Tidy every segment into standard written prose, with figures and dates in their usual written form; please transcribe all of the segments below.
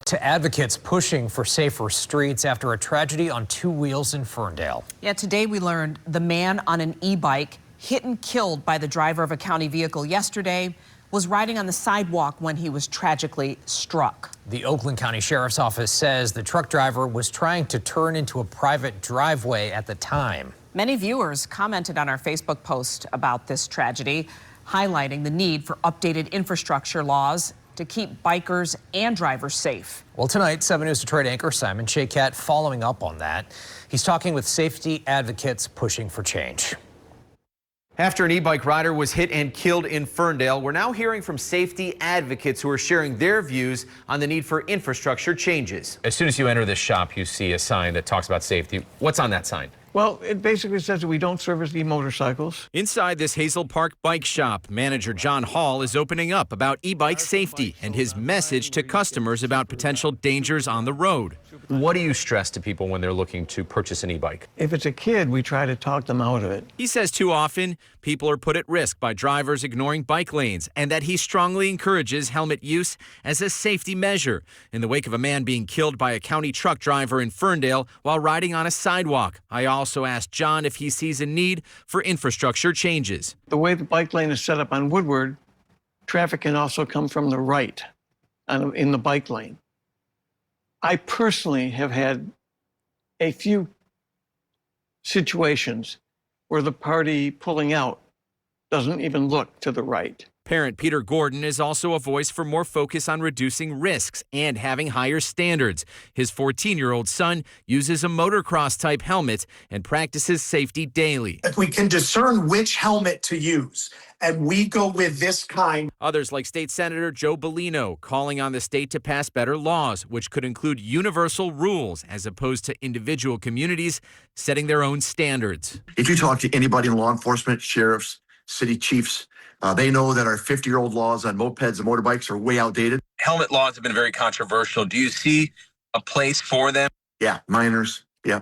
To advocates pushing for safer streets after a tragedy on two wheels in Ferndale. Yeah, today we learned the man on an e-bike hit and killed by the driver of a county vehicle yesterday was riding on the sidewalk when he was tragically struck. The Oakland County Sheriff's Office says the truck driver was trying to turn into a private driveway at the time. Many viewers commented on our Facebook post about this tragedy, highlighting the need for updated infrastructure laws to keep bikers and drivers safe. Well, tonight, 7 News Detroit anchor Simon Shaykat following up on that. He's talking with safety advocates pushing for change. After an e-bike rider was hit and killed in Ferndale, we're now hearing from safety advocates who are sharing their views on the need for infrastructure changes. As soon as you enter this shop, you see a sign that talks about safety. What's on that sign? Well, it basically says that we don't service e-motorcycles. Inside this Hazel Park bike shop, manager John Hall is opening up about e-bike safety and his message to customers about potential dangers on the road. What do you stress to people when they're looking to purchase an e-bike? If it's a kid, we try to talk them out of it. He says too often people are put at risk by drivers ignoring bike lanes, and that he strongly encourages helmet use as a safety measure in the wake of a man being killed by a county truck driver in Ferndale while riding on a sidewalk. I also asked John if he sees a need for infrastructure changes. The way the bike lane is set up on Woodward, traffic can also come from the right in the bike lane. I personally have had a few situations where the party pulling out doesn't even look to the right. Parent Peter Gordon is also a voice for more focus on reducing risks and having higher standards. His 14-year-old son uses a motocross-type helmet and practices safety daily. If we can discern which helmet to use, and we go with this kind. Others like State Senator Joe Bellino calling on the state to pass better laws, which could include universal rules as opposed to individual communities setting their own standards. If you talk to anybody in law enforcement, sheriffs, city chiefs, they know that our 50-year-old laws on mopeds and motorbikes are way outdated. Helmet laws have been very controversial. Do you see a place for them? Yeah, minors. Yeah.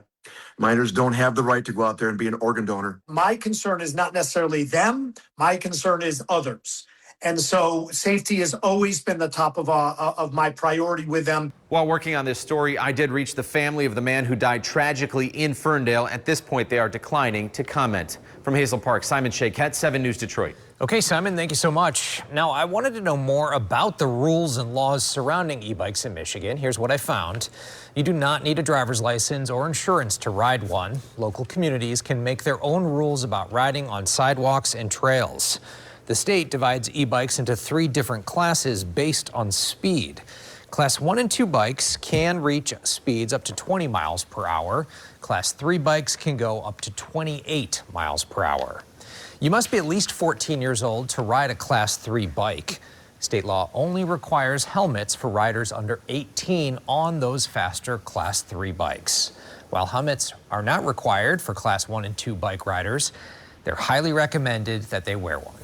Minors don't have the right to go out there and be an organ donor. My concern is not necessarily them. My concern is others. And so safety has always been the top of my priority with them. While working on this story, I did reach the family of the man who died tragically in Ferndale. At this point, they are declining to comment. From Hazel Park, Simon Shaykat, 7 News Detroit. Okay, Simon, thank you so much. Now, I wanted to know more about the rules and laws surrounding e-bikes in Michigan. Here's what I found. You do not need a driver's license or insurance to ride one. Local communities can make their own rules about riding on sidewalks and trails. The state divides e-bikes into 3 different classes based on speed. Class 1 and 2 bikes can reach speeds up to 20 miles per hour. Class 3 bikes can go up to 28 miles per hour. You must be at least 14 years old to ride a Class 3 bike. State law only requires helmets for riders under 18 on those faster Class 3 bikes. While helmets are not required for Class 1 and 2 bike riders, they're highly recommended that they wear one.